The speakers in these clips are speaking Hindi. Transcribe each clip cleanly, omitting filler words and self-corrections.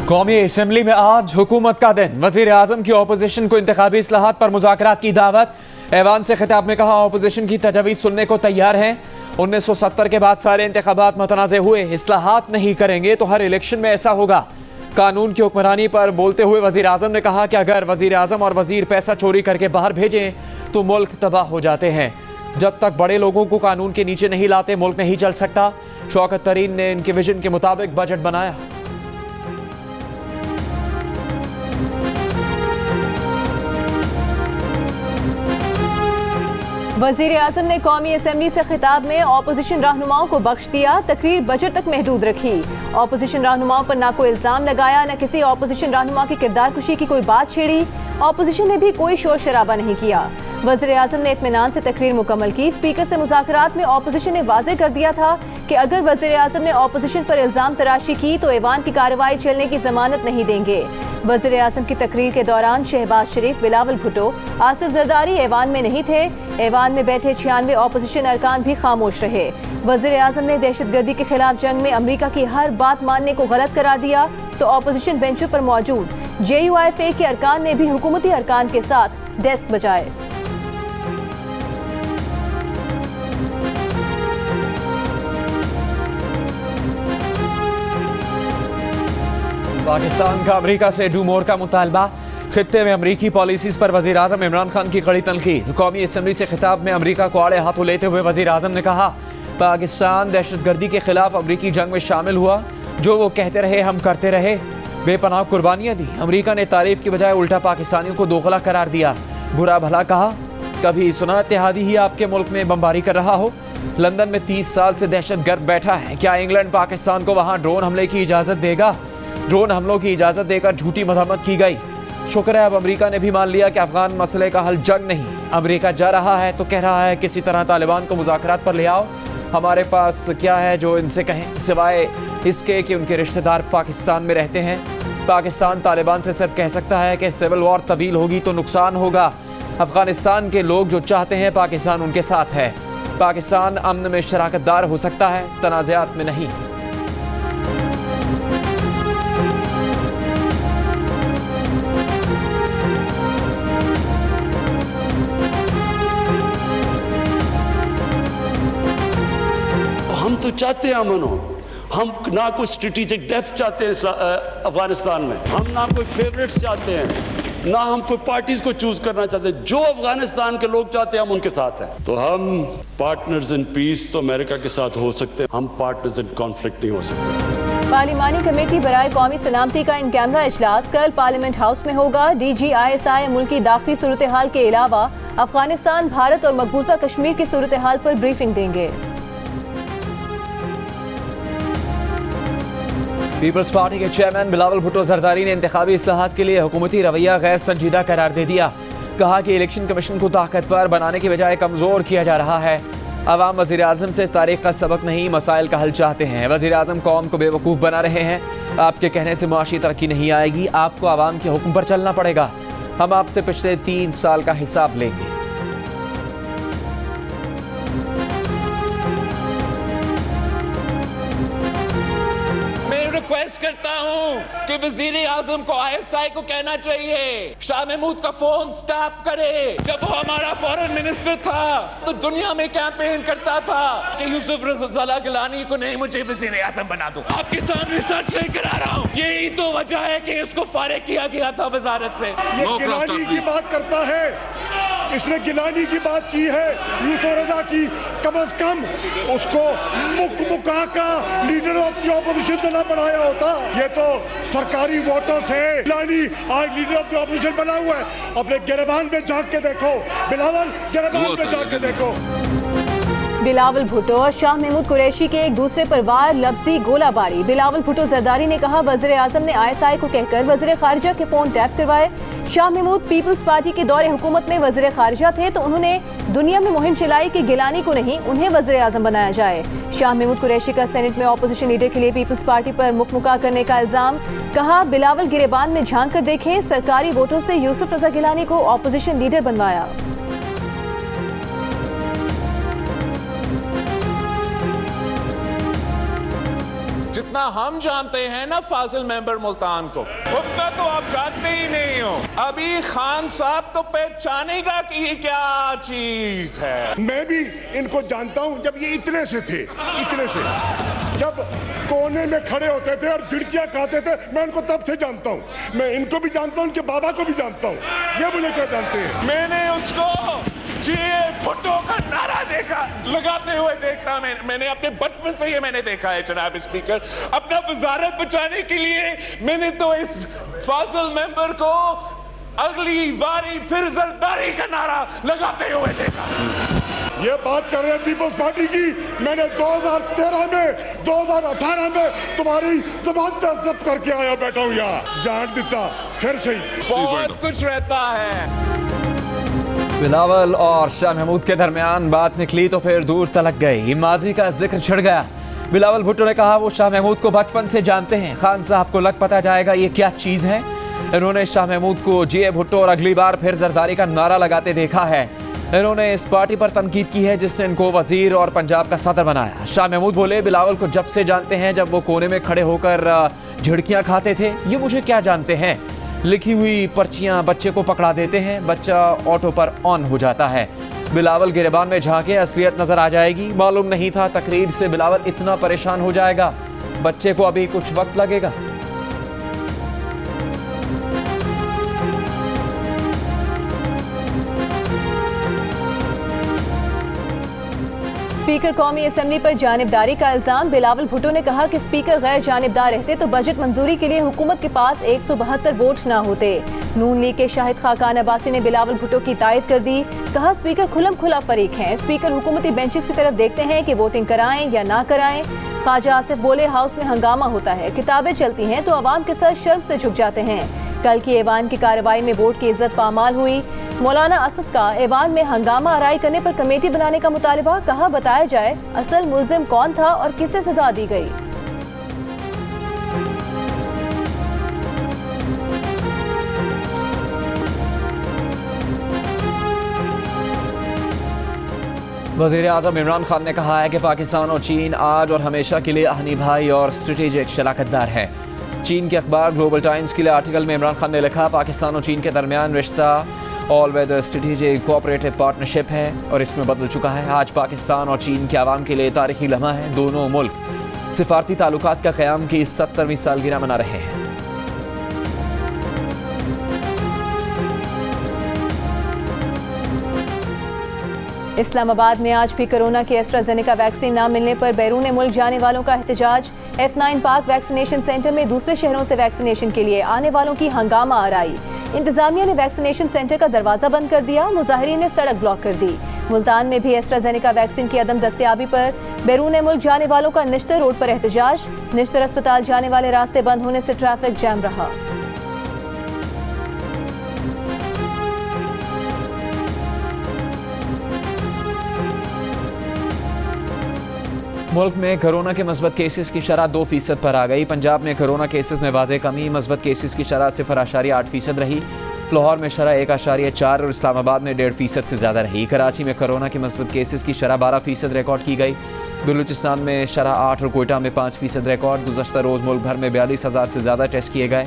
कौमी असम्बली में आज हुकूमत का दिन। वजीर आजम की अपोजिशन को इंतखाबी इस्लाहात पर मुज़ाकरात की दावत। ऐवान से खिताब में कहा, अपोजिशन की तजवीज़ सुनने को तैयार हैं। 1970 के बाद सारे इंतखाबात मुतनाज़े हुए, इस्लाहात नहीं करेंगे तो हर इलेक्शन में ऐसा होगा। कानून की हुक्मरानी पर बोलते हुए वजीर आजम ने कहा कि अगर वजीर आजम और वजीर पैसा चोरी करके बाहर भेजें तो मुल्क तबाह हो जाते हैं। जब तक बड़े लोगों को कानून के नीचे नहीं लाते मुल्क नहीं चल सकता। शौकत तरीन ने इनके विजन के मुताबिक बजट बनाया। वजीर आजम ने कौमी असम्बली से खिताब में अपोजिशन रहनुमाओं को बख्श दिया। तकरीर बजट तक महदूद रखी। अपोजिशन रहनुमाओं पर ना कोई इल्जाम लगाया, न किसी अपोजिशन रहनुमा की किरदार कुशी की कोई बात छेड़ी। अपोजिशन ने भी कोई शोर शराबा नहीं किया। वज़ीर आज़म ने इत्मीनान से तकरीर मुकम्मल की। स्पीकर से मुज़ाकरात में अपोजिशन ने वाज़ेह कर दिया था कि अगर वज़ीर आज़म ने अपोजिशन पर इल्ज़ाम तराशी की तो ऐवान की कार्रवाई चलने की जमानत नहीं देंगे। वज़ीर आज़म की तकरीर के दौरान शहबाज शरीफ, बिलावल भुट्टो, आसिफ जरदारी ऐवान में नहीं थे। ऐवान में बैठे 96 अपोजिशन अरकान भी खामोश रहे। वज़ीर आज़म ने दहशतगर्दी के खिलाफ जंग में अमरीका की हर बात मानने को गलत करार दिया तो अपोजिशन बेंचों पर मौजूद JUIFA के अरकान ने भी हुकूमती अरकान के साथ डेस्क बजाए। पाकिस्तान का अमरीका से डू मोर का मुतालबा। खित्ते में अमरीकी पॉलिसीज पर वज़ीर आज़म इमरान खान की कड़ी तनकीद। कौमी असम्बली से खिताब में अमरीका को आड़े हाथों लेते हुए वज़ीर आज़म ने कहा, पाकिस्तान दहशतगर्दी के खिलाफ अमरीकी जंग में शामिल हुआ। जो वो कहते रहे हम करते रहे। बेपनाह कुर्बानियाँ दी। अमरीका ने तारीफ की बजाय उल्टा पाकिस्तानियों को दोगला करार दिया। बुरा भला कहा। कभी सुना इत्तेहादी ही आपके मुल्क में बमबारी कर रहा हो। लंदन में 30 साल से दहशतगर्द बैठा है। क्या इंग्लैंड पाकिस्तान को वहाँ ड्रोन हमले की इजाज़त देगा? ड्रोन हमलों की इजाज़त देकर झूठी मजम्मत की गई। शुक्र है अब अमरीका ने भी मान लिया कि अफगान मसले का हल जंग नहीं। अमरीका जा रहा है तो कह रहा है किसी तरह तालिबान को मुज़ाकरात पर ले आओ। हमारे पास क्या है जो इनसे कहें, सिवाय इसके कि उनके रिश्तेदार पाकिस्तान में रहते हैं। पाकिस्तान तालिबान से सिर्फ कह सकता है कि सिविल वॉर तवील होगी तो नुकसान होगा। अफगानिस्तान के लोग जो चाहते हैं पाकिस्तान उनके साथ है। पाकिस्तान अमन में शराकतदार हो सकता है, तनाज़ात में नहीं। हम तो चाहते हैं अमन हो। हम ना कोई स्ट्रेटेजिक डेप्थ चाहते हैं अफगानिस्तान में। हम ना कोई फेवरेट्स चाहते हैं, ना हम कोई पार्टीज को चूज करना चाहते हैं। जो अफगानिस्तान के लोग चाहते हैं हम उनके साथ हैं। तो हम पार्टनर्स इन पीस तो अमेरिका के साथ हो सकते हैं, हम पार्टनर्स इन कॉन्फ्लिक्ट नहीं हो सकते। पार्लिमानी कमेटी बराए कौमी सलामती का इन कैमरा इजलास कल पार्लियामेंट हाउस में होगा। DG ISI मुल्क की दाखिली सूरत हाल के अलावा अफगानिस्तान, भारत और मकबूजा कश्मीर की सूरत हाल पर ब्रीफिंग देंगे। पीपल्स पार्टी के चेयरमैन बिलावल भुट्टो जरदारी ने इंतखाबी इस्लाहात के लिए हुकूमती रवैया गैर संजीदा करार दे दिया। कहा कि इलेक्शन कमीशन को ताकतवर बनाने के बजाय कमज़ोर किया जा रहा है। अवाम वज़ीर आज़म से तारीख का सबक नहीं, मसाइल का हल चाहते हैं। वज़ीर आज़म कौम को बेवकूफ़ बना रहे हैं। आपके कहने से मुआशी तरक्की नहीं आएगी, आपको आवाम के हुक्म पर चलना पड़ेगा। हम आपसे पिछले 3 साल का हिसाब लेंगे। रिक्वेस्ट करता हूं कि वजीर आजम को ISI को कहना चाहिए शाह महमूद का फोन स्टॉप करे। जब वो हमारा फॉरेन मिनिस्टर था तो दुनिया में कैंपेन करता था कि यूसुफ रज़ा गिलानी को नहीं, मुझे वजीर आजम बना दो। आपके सामने सच नहीं करा रहा हूं। यही तो वजह है कि इसको फारिग किया गया था वजारत से। ये गिलानी की बात करता है, इसने गिलानी की बात की है, यूसुफ रज़ा की। कम अज कम उसको मुका का लीडर ऑफ द ऑपोजिशन देना बनाया होता। ये तो सरकारी वोटों से गिलानी आज लीडर ऑफ द ऑपोजिशन बना हुआ है। अपने गिरबान में झांक के देखो, बिलावल गिरबान में झांक के देखो। बिलावल भुट्टो और शाह महमूद कुरैशी के एक दूसरे पर वार लफ्जी गोलाबारी। बिलावल भुट्टो जरदारी ने कहा, वज़ीर आज़म ने ISI को कहकर वज़ीर खारिजा के फोन टैप करवाए। शाह महमूद पीपल्स पार्टी के दौरे हुकूमत में वज़ीर खारिजा थे तो उन्होंने दुनिया में मुहिम चलाई कि गिलानी को नहीं, उन्हें वज़ीर आज़म बनाया जाए। शाह महमूद कुरैशी का सेनेट में अपोजिशन लीडर के लिए पीपल्स पार्टी पर मुकमुका करने का इल्जाम। कहा, बिलावल गिरेबान में झांक कर देखें, सरकारी वोटों से यूसुफ रज़ा गिलानी को अपोजिशन लीडर बनवाया। जितना हम जानते हैं ना फाजिल मेंबर मुल्तान को, उतना तो आप जानते ही नहीं हो। अभी खान साहब तो पहचानेगा कि ये क्या चीज है। मैं भी इनको जानता हूं, जब ये इतने से थे, इतने से, जब कोने में खड़े होते थे और झिड़कियां खाते थे, मैं उनको तब से जानता हूं। मैं इनको भी जानता हूं, उनके बाबा को भी जानता हूं। ये मुझे क्या जानते हैं। मैंने उसको जीए भुट्टो का नारा देखा, लगाते हुए देखता। मैंने अपने बचपन से ये मैंने देखा है जनाब स्पीकर। अपना वजारत बचाने के लिए मैंने तो इस फाजिल मेंबर को अगली बारी फिर जरदारी का नारा लगाते हुए देखा। ये बात कर रहे हैं पीपल्स पार्टी की। मैंने 2013 में 2018 में तुम्हारी जमानत जब्त करके आया, बैठा हूं यहाँ। जान देता फिर सही, बहुत कुछ रहता है। बिलावल और शाह महमूद के दरमियान बात निकली तो फिर दूर तलक गई, माजी का जिक्र छिड़ गया। बिलावल भुट्टो ने कहा वो शाह महमूद को बचपन से जानते हैं, खान साहब को लग पता जाएगा ये क्या चीज है। इन्होंने शाह महमूद को जीए भुट्टो और अगली बार फिर जरदारी का नारा लगाते देखा है। इन्होंने इस पार्टी पर तनकीद की है जिसने इनको वजीर और पंजाब का सदर बनाया। शाह महमूद बोले बिलावल को जब से जानते हैं, जब वो कोने में खड़े होकर झिड़कियां खाते थे। ये मुझे क्या जानते हैं, लिखी हुई पर्चियां बच्चे को पकड़ा देते हैं, बच्चा ऑटो पर ऑन हो जाता है। बिलावल गिरबान में झांके असलियत नजर आ जाएगी। मालूम नहीं था तकरीर से बिलावल इतना परेशान हो जाएगा, बच्चे को अभी कुछ वक्त लगेगा। स्पीकर कौमी असेंबली पर जानिबदारी का इल्जाम। बिलावल भुट्टो ने कहा कि स्पीकर गैर जानिबदार रहते तो बजट मंजूरी के लिए हुकूमत के पास 172 वोट न होते। नून लीग के शाहिद खाकान अब्बासी ने बिलावल भुट्टो की तायद कर दी। कहा स्पीकर खुलम खुला फरीक हैं, स्पीकर हुकूमती बेंचेस की तरफ देखते हैं कि वोटिंग कराएं या ना कराएं। ख्वाजा आसिफ बोले हाउस में हंगामा होता है, किताबें चलती हैं तो अवाम के सर शर्म से झुक जाते हैं। कल की ऐवान की कार्रवाई में वोट की इज्जत पामाल हुई। मौलाना असद का ऐवान में हंगामा आराई करने पर कमेटी बनाने का मुतालबा। कहा बताया जाए असल मुल्जिम कौन था और किसे सजा दी गई। वज़ीर आज़म इमरान खान ने कहा है कि पाकिस्तान और चीन आज और हमेशा के लिए अहनी भाई और स्ट्रेटेजिक शराकतदार हैं। चीन के अखबार ग्लोबल टाइम्स के लिए आर्टिकल में इमरान खान ने लिखा पाकिस्तान और चीन के दरमियान रिश्ता all weather strategic cooperative partnership है और इसमें बदल चुका है। आज पाकिस्तान और चीन के आवाम के लिए तारीखी लम्हा है। दोनों मुल्क सिफारती ताल्लुकात का क़याम की 70वीं सालगिरह मना रहे हैं। इस्लामाबाद में आज भी कोरोना की एस्ट्राजेनेका वैक्सीन न मिलने पर बैरून मुल्क जाने वालों का एहतजाज। F9 पार्क वैक्सीनेशन सेंटर में दूसरे शहरों से वैक्सीनेशन के लिए आने वालों की हंगामा आराई। इंतजामिया ने वैक्सीनेशन सेंटर का दरवाजा बंद कर दिया, मुजाहिरीन ने सड़क ब्लॉक कर दी। मुल्तान में भी एस्ट्राजेनेका वैक्सीन की अदम दस्तयाबी पर बैरून मुल्क जाने वालों का निश्तर रोड पर एहतजाज। निश्तर अस्पताल जाने वाले रास्ते बंद होने से ट्रैफिक जैम रहा। मुल्क में कोरोना के मस्बत केसेस की शरह 2% पर आ गई। पंजाब में कोरोना केसेस में वाज़े कमी, मस्बत केसेस की शरह 0.8% रही। लाहौर में शरह 1.4 और इस्लामाबाद में 1.5% से ज़्यादा रही। कराची में कोरोना के मस्बत केसेस की शरह 12% रिकॉर्ड की गई। बलूचिस्तान में शरह 8 और कोयटा में 5% रिकॉर्ड। गुज़श्ता रोज़ मुल्क भर में 42,000 से ज़्यादा टेस्ट किए गए।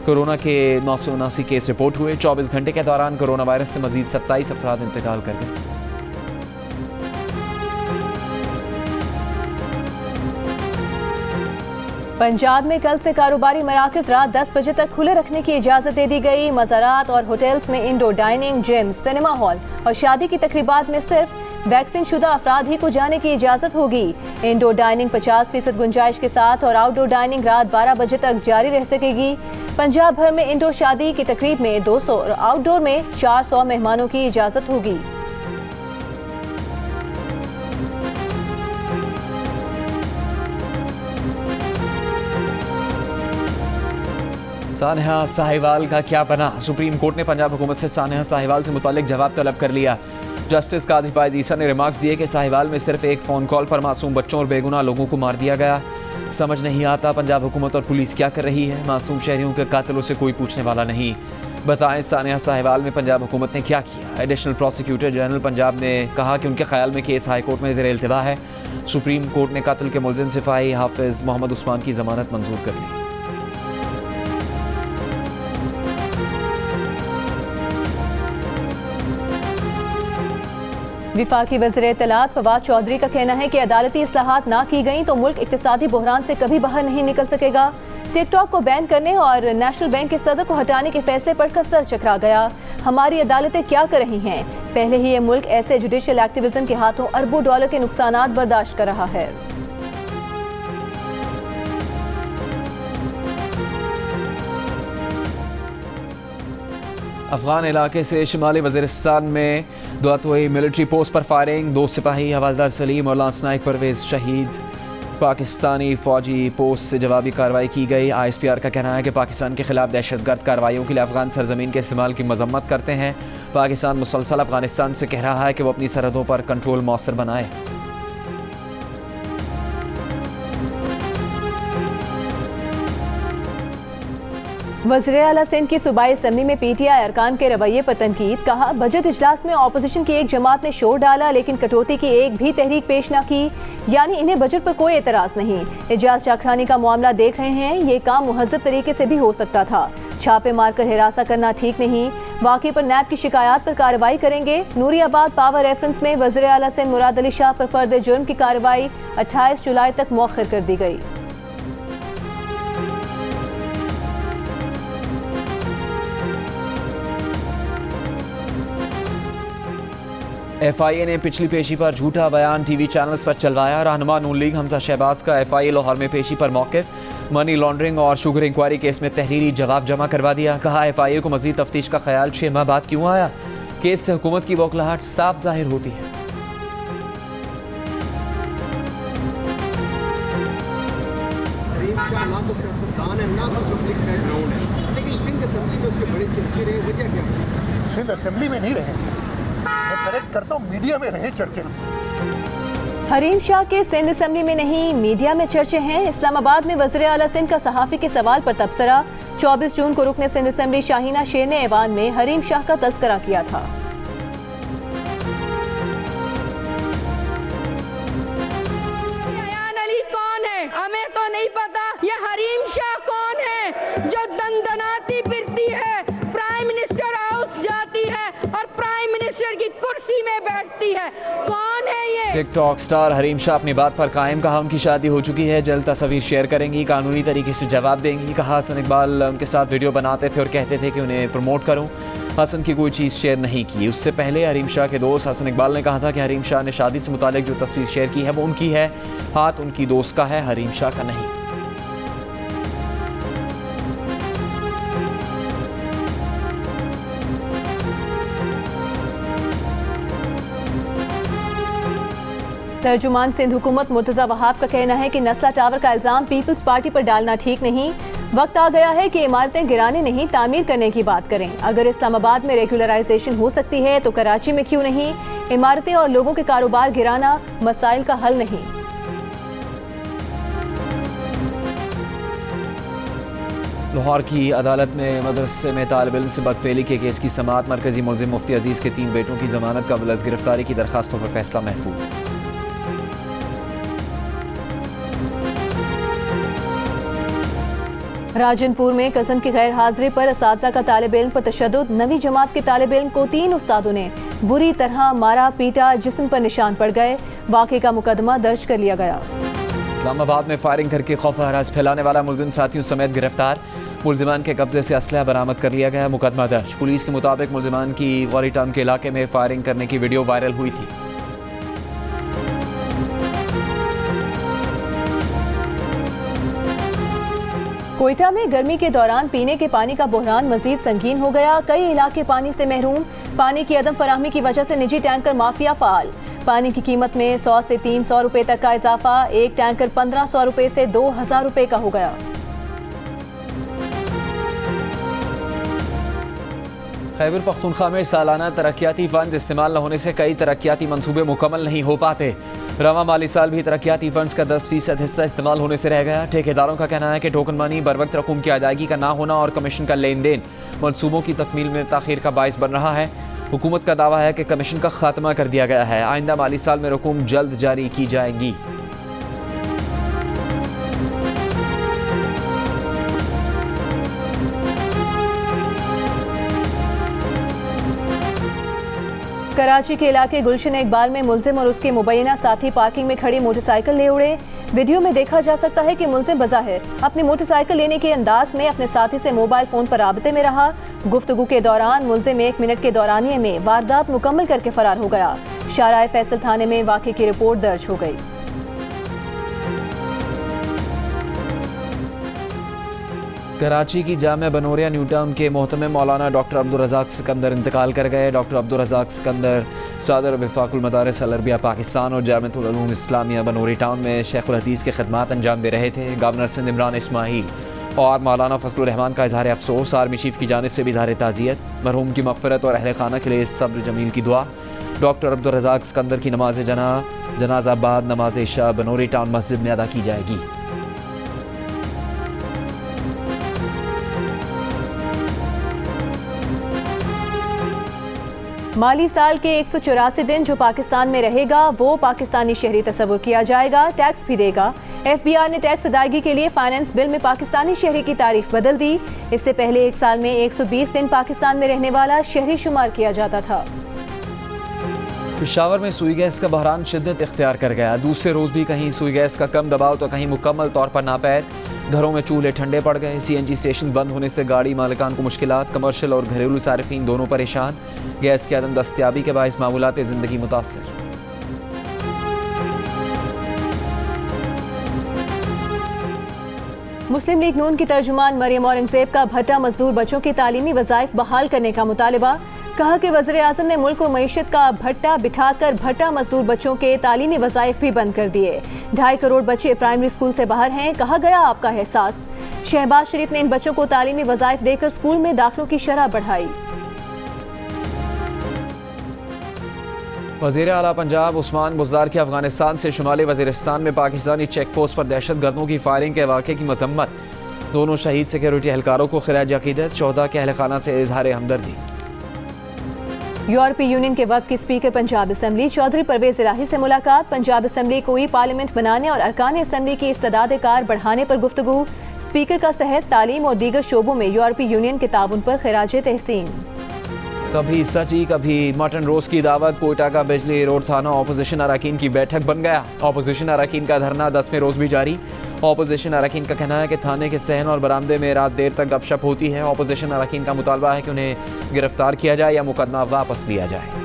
कोरोना के 979 केस रिपोर्ट हुए। 24 घंटे के दौरान कोरोना वायरस से मजीद 27 अफराद इंतकाल कर गए। पंजाब में कल से कारोबारी मराकज़ रात 10 बजे तक खुले रखने की इजाज़त दे दी गई। मज़ारात और होटल्स में indoor dining, gym, cinema hall और शादी की तकरीबात में सिर्फ वैक्सीन शुदा अफराद ही को जाने की इजाज़त होगी। इंडोर डाइनिंग 50% गुंजाइश के साथ और आउटडोर डाइनिंग रात 12 बजे तक जारी रह सकेगी। पंजाब भर में इंडोर शादी की तकरीब में 200 और आउटडोर में 400 मेहमानों की इजाज़त होगी। सानिया साहिवाल का क्या बना? सुप्रीम कोर्ट ने पंजाब हुकूमत से सानिया साहिवाल से मुतालिक जवाब तलब कर लिया। जस्टिस काजी फायज ईसा ने रिमार्क्स दिए कि साहिवाल में सिर्फ एक फ़ोन कॉल पर मासूम बच्चों और बेगुनाह लोगों को मार दिया गया। समझ नहीं आता पंजाब हुकूमत और पुलिस क्या कर रही है। मासूम शहरियों के कातिलों से कोई पूछने वाला नहीं। बताएं सानिया साहिवाल में पंजाब हुकूमत ने क्या किया? एडिशनल प्रोसिक्यूटर जनरल पंजाब ने कहा कि उनके ख्याल में केस हाई कोर्ट में ज़ेर इल्तिवा है। सुप्रीम कोर्ट ने कत्ल के मुलजिम सिपाही हाफिज मोहम्मद उस्मान की जमानत मंजूर कर ली। विफाकी वज़ीर इत्तलात फवाद चौधरी का कहना है कि अदालती इस्लाहात ना की गई तो मुल्क इक्तिसादी बहरान से कभी बाहर नहीं निकल सकेगा। टिकटॉक को बैन करने और नेशनल बैंक के सदर को हटाने के फैसले पढ़कर सर चकरा गया। हमारी अदालतें क्या कर रही हैं? पहले ही ये मुल्क ऐसे जुडिशियल एक्टिविज्म के हाथों अरबों डॉलर के नुकसानात बर्दाश्त कर रहा है। अफगान इलाके से शुमाली वज़ीरिस्तान में दुआतोई मिलिट्री पोस्ट पर फायरिंग, 2 सिपाही हवालदार सलीम और लांसनायक परवेज शहीद। पाकिस्तानी फौजी पोस्ट से जवाबी कार्रवाई की गई। ISPR का कहना है कि पाकिस्तान के खिलाफ दहशतगर्द कार्रवाइयों के लिए अफगान सरजमीन के इस्तेमाल की मजम्मत करते हैं। पाकिस्तान मुसलसल अफगानिस्तान से कह रहा है कि वो अपनी सरहदों पर कंट्रोल मौसर बनाए। वज़ीर आला सिंध की सूबाई असम्बली में PTI अरकान के रवैये पर तनकीद। कहा बजट इजलास में अपोजिशन की एक जमात ने शोर डाला लेकिन कटौती की एक भी तहरीक पेश न की, यानी इन्हें बजट पर कोई एतराज नहीं। एजाज चाखरानी का मामला देख रहे हैं, ये काम मुहज़्ज़ब तरीके से भी हो सकता था। छापे मारकर हिरासा करना ठीक नहीं। वाक़ई पर नैब की शिकायत पर कार्रवाई करेंगे। नूरियाबाद पावर रेफरेंस में वज़ीर आला सिंध मुराद अली शाह पर फर्द जुर्म की कार्रवाई 28 जुलाई तक मौखर कर दी गई। FIA ने पिछली पेशी पर झूठा बयान TV चैनल्स पर चलवाया। रहनुमा नून लीग हमजा शहबाज का FIA लाहौर में पेशी पर मौक़िफ़। मनी लॉन्ड्रिंग और शुगर इंक्वायरी केस में तहरीरी जवाब जमा करवा दिया। कहा FIA को मज़ीद तफ्तीश का ख्याल 6 माह बाद क्यों आया? केस से हुकूमत की बौखलाहट साफ जाहिर होती है। ना तो सियासतदान है ना तो पब्लिक बैकग्राउंड है, लेकिन सिंध असेंबली में उसके बड़े चर्चे रहे। वजह क्या है? सिंध असेंबली में नहीं रहे, मैं करेक्ट करता हूँ, मीडिया में रहे चर्चे। हरीम शाह के सिंध असेंबली में नहीं, मीडिया में चर्चे हैं। इस्लामाबाद में वज़ीर आला सिंध का सहाफ़ी के सवाल पर तबसरा। 24 जून को रुकने सिंध असेंबली शाहीना शेर ने ऐवान में हरीम शाह का तज़किरा किया था। हमें तो नहीं पता ये हरीम शाह कौन है जो दंदनाती फिरती है, प्राइम मिनिस्टर हाउस जाती है और प्राइम मिनिस्टर की कुर्सी में बैठती है। कौन है ये? टिकटॉक स्टार हरीम शाह अपनी बात पर कायम। कहा उनकी शादी हो चुकी है, जल्द तस्वीर शेयर करेंगी, कानूनी तरीके से जवाब देंगी। कहा हसन इकबाल उनके साथ वीडियो बनाते थे और कहते थे कि उन्हें प्रमोट करूं। हसन की कोई चीज़ शेयर नहीं की। उससे पहले हरीम शाह के दोस्त हसन इकबाल ने कहा था कि हरीम शाह ने शादी से मुतालिक जो तस्वीर शेयर की है वो उनकी है, हाथ उनकी दोस्त का है, हरीम शाह का नहीं। तर्जुमान सिंध हुकूमत मुर्तज़ा वहाब का कहना है कि नस्ला टावर का इल्ज़ाम पीपल्स पार्टी पर डालना ठीक नहीं। वक्त आ गया है कि इमारतें गिराने नहीं तामीर करने की बात करें। अगर इस्लामाबाद में रेगुलराइजेशन हो सकती है तो कराची में क्यों नहीं? इमारतें और लोगों के कारोबार गिराना मसाइल का हल नहीं। लाहौर की अदालत ने मदरसे में तालिब इल्म से बदफेली के केस की समाअत। मरकजी मुल्जिम मुफ्ती अजीज़ के 3 बेटों की जमानत कबल अज़ गिरफ्तारी की दरखास्तों पर फैसला महफूज। राजनपुर में कज़न की गैर हाजिरी पर असातिज़ा का तालिब इल्म पर तशद्दुद। 9वीं जमात के तालिब इल्म को 3 उस्तादों ने बुरी तरह मारा पीटा, जिस्म पर निशान पड़ गए। वाक़े का मुकदमा दर्ज कर लिया गया। इस्लामाबाद में फायरिंग करके खौफ हरास फैलाने वाला मुलजिम साथियों समेत गिरफ्तार। मुलजिमान के कब्जे से असलहा बरामद कर लिया गया, मुकदमा दर्ज। पुलिस के मुताबिक मुलजिमान की गौरी टाउन के इलाके में फायरिंग करने की वीडियो वायरल हुई थी। कोयटा में गर्मी के दौरान पीने के पानी का बहरान मजीद संगीन हो गया। कई इलाके पानी से महरूम। पानी की अदम फराहमी की वजह से निजी टैंकर माफिया फाल। पानी की कीमत में 100 से 300 रुपए तक का इजाफा। एक टैंकर 1500 रुपए से 2000 रुपए का हो गया। खैबर पख्तूनख्वा में सालाना तरक्याती फंड इस्तेमाल न होने से कई तरक्याती मंसूबे मुकम्मल नहीं हो पाते। रवा माली साल भी तरक्याती फंड्स का 10% हिस्सा इस्तेमाल होने से रह गया। ठेकेदारों का कहना है कि टोकन मनी, बर वक्त रकूम की अदायगी का ना होना और कमीशन का लेन देन मंसूबों की तकमील में ताखीर का बाइस बन रहा है। हुकूमत का दावा है कि कमीशन का खात्मा कर दिया गया है। आइंदा माली साल में रकूम जल्द जारी की जाएंगी। कराची के इलाके गुलशन इकबाल में मुलजिम और उसके मुबैना साथी पार्किंग में खड़ी मोटरसाइकिल ले उड़े। वीडियो में देखा जा सकता है कि मुलजिम बज़ाहिर अपनी मोटरसाइकिल लेने के अंदाज में अपने साथी से मोबाइल फोन पर राबते में रहा। गुफ्तगू के दौरान मुलजिम 1 मिनट के दौरानिये में वारदात मुकम्मल करके फरार हो गया। शाहराह फैसल थाने में वाक़े की रिपोर्ट दर्ज हो गई। कराची की जामिया बनोरिया न्यू टाउन के मोहतरम मौलाना डॉक्टर अब्दुल रज़ाक सिकंदर इंतकाल कर गए। डॉक्टर अब्दुल रज़ाक सिकंदर सदर वफाकुल मदारिस अल अरबिया पाकिस्तान और जामिअतुल उलूम इस्लामिया बनोरी टाउन में शेखुल हदीस के खदमात अंजाम दे रहे थे। गवर्नर सिंध इमरान इस्माइल और मौलाना फजलुर रहमान का इजहार अफसोस। आर्मी चीफ की जानिब से भी इजहार ताज़ियत। मरहूम की मग़फ़िरत और अहले खाना के लिए सब्र जमील की दुआ। डॉक्टर अब्दुल रज़ाक सिकंदर की नमाज जनाज़ा बाद नमाज इशा बनोरी टाउन मस्जिद में अदा की जाएगी। माली साल के 184 दिन जो पाकिस्तान में रहेगा वो पाकिस्तानी शहरी तस्वुर किया जाएगा, टैक्स भी देगा। FBI ने टैक्स अदायगी के लिए फाइनेंस बिल में पाकिस्तानी शहरी की तारीफ बदल दी। इससे पहले एक साल में 120 दिन पाकिस्तान में रहने वाला शहरी शुमार किया जाता था। पेशावर में सुई गैस का बहरान शिद्दत इख्तियार कर गया। दूसरे रोज़ भी कहीं सुई गैस का कम दबाव तो कहीं मुकम्मल तौर पर नापैद। घरों में चूल्हे ठंडे पड़ गए। CNG स्टेशन बंद होने से गाड़ी मालिकान को मुश्किलात। कमर्शियल और घरेलू सारिफीन दोनों परेशान। गैस की अदम दस्तयाबी के बाइस मामूलात ज़िंदगी मुतासर। मुस्लिम लीग नून की तर्जुमान मरियम औरंगजेब का भट्टा मजदूर बच्चों की तालीमी वज़ाइफ बहाल करने का मुतालबा। कहा कि वज़ीर आज़म ने मुल्क को मईशत का भट्टा बिठाकर भट्टा मजदूर बच्चों के तालीमी वज़ाइफ भी बंद कर दिए। 2.5 करोड़ बच्चे प्राइमरी स्कूल से बाहर हैं। कहा गया आपका एहसास। शहबाज शरीफ ने इन बच्चों को तालीमी वज़ाइफ देकर स्कूल में दाखिलों की शरह बढ़ाई। वज़ीर आला पंजाब उस्मान बुज़दार की अफगानिस्तान से शुमाली वज़ीरिस्तान में पाकिस्तानी चेक पोस्ट पर दहशतगर्दों की फायरिंग के वाक़े की मजम्मत। दोनों शहीद सिक्योरिटी एहलकारों को खिराज अक़ीदत। शोहदा के अहल खाना से इजहार हमदर्दी। यूरोपीय यूनियन के वक्त की स्पीकर पंजाब असम्बली चौधरी परवेज इलाही से मुलाकात। पंजाब असम्बली को ई पार्लियामेंट बनाने और अरकान असम्बली की इस्तेदाद कार बढ़ाने पर गुफ्तगू। स्पीकर का सेहत, तालीम और दीगर शोबों में यूरोपीय यूनियन के ताउन पर खिराज तहसीन। कभी सची कभी मटन रोज की दावत। कोयटा का बिजली रोड थाना ऑपोजिशन अरकान की बैठक बन गया। ऑपोजिशन अरकान का धरना 10वें रोज भी जारी। ऑपोजिशन अरकान का कहना है कि थाने के सहन और बरामदे में रात देर तक गपशप होती है। ऑपोजिशन अरकान का मुतालबा है कि उन्हें गिरफ्तार किया जाए या मुकदमा वापस लिया जाए।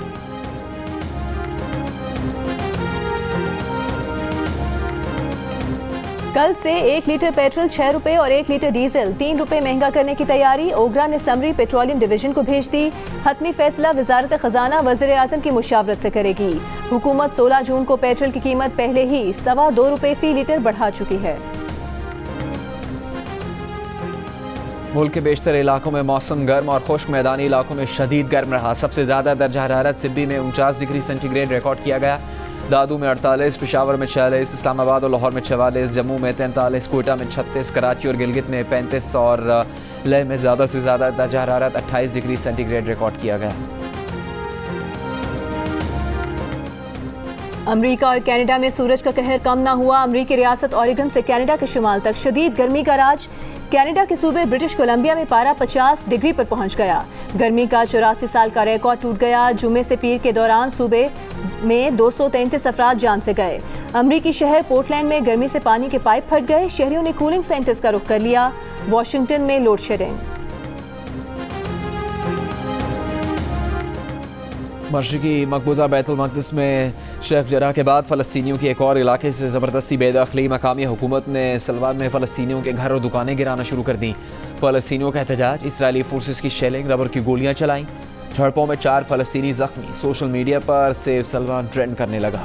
कल से 1 लीटर पेट्रोल 6 रुपए और 1 लीटर डीजल 3 रुपए महंगा करने की तैयारी। ओगरा ने समरी पेट्रोलियम डिवीजन को भेज दी। हतमी फैसला वजारत खजाना वज़ीर आज़म की मुशावरत से करेगी। हुकूमत 16 जून को पेट्रोल की कीमत पहले ही 2.25 रुपए फी लीटर बढ़ा चुकी है। मुल्क के बेशतर इलाकों में मौसम गर्म और खुश्क। मैदानी इलाकों में शदीद गर्म रहा। सबसे ज़्यादा दर्जा हरारत सिब्बी में 49 डिग्री सेंटीग्रेड रिकॉर्ड किया गया। दादू में 48, पेशावर में 46, इस्लामाबाद और लाहौर में 44, जम्मू में 43, कोयटा में 36, कराची और गिलगित में 35 और लेह में ज़्यादा से ज़्यादा दर्जा हरारत 28 डिग्री सेंटीग्रेड रिकॉर्ड किया गया। अमेरिका और कनाडा में सूरज का कहर कम ना हुआ। अमेरिकी रियासत ओरेगन से कनाडा के शुमाल तक शदीद गर्मी का राज। कनाडा के सूबे ब्रिटिश कोलंबिया में पारा 50 डिग्री पर पहुंच गया। गर्मी का 84 साल का रिकॉर्ड टूट गया। जुमे से पीर के दौरान सूबे में 233 अफराद जान से गए। अमेरिकी शहर पोर्टलैंड में गर्मी से पानी के पाइप फट गए। शहरियों ने कूलिंग सेंटर्स का रुख कर लिया। वाशिंगटन में लोड शेडिंग। मशरिकी मकबूजा बैतुल मक़दिस में शेख जराह के बाद फ़लस्तीनियों की एक और इलाके से ज़बरदस्ती बेदखली। मकामी हुकूमत ने सलवान में फ़लस्तीनियों के घर और दुकानें गिराना शुरू कर दी। फ़लस्तीनियों का एहतजाज। इसराइली फोर्सेस की शेलिंग, रबर की गोलियां चलाई। झड़पों में 4 फ़लस्तीनी ज़ख्मी। सोशल मीडिया पर सेव सलमान ट्रेंड करने लगा।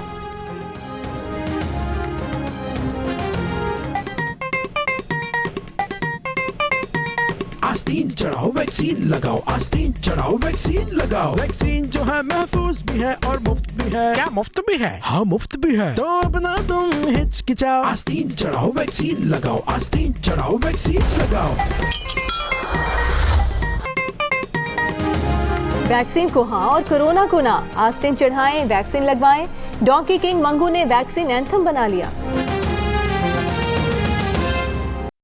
आस्तीन चढ़ाओ वैक्सीन लगाओ। आस्तीन चढ़ाओ वैक्सीन लगाओ। वैक्सीन जो है महफूज भी है और मुफ्त भी है। क्या मुफ्त भी है? हाँ मुफ्त भी है। तो अब ना तुम हिचकिचाओ। आस्तीन चढ़ाओ वैक्सीन लगाओ। आस्तीन चढ़ाओ वैक्सीन लगाओ। वैक्सीन को हाँ और कोरोना को ना। आस्तीन चढ़ाएं, वैक्सीन लगवाएं। डोंकी किंग मंगू ने वैक्सीन एंथम बना लिया।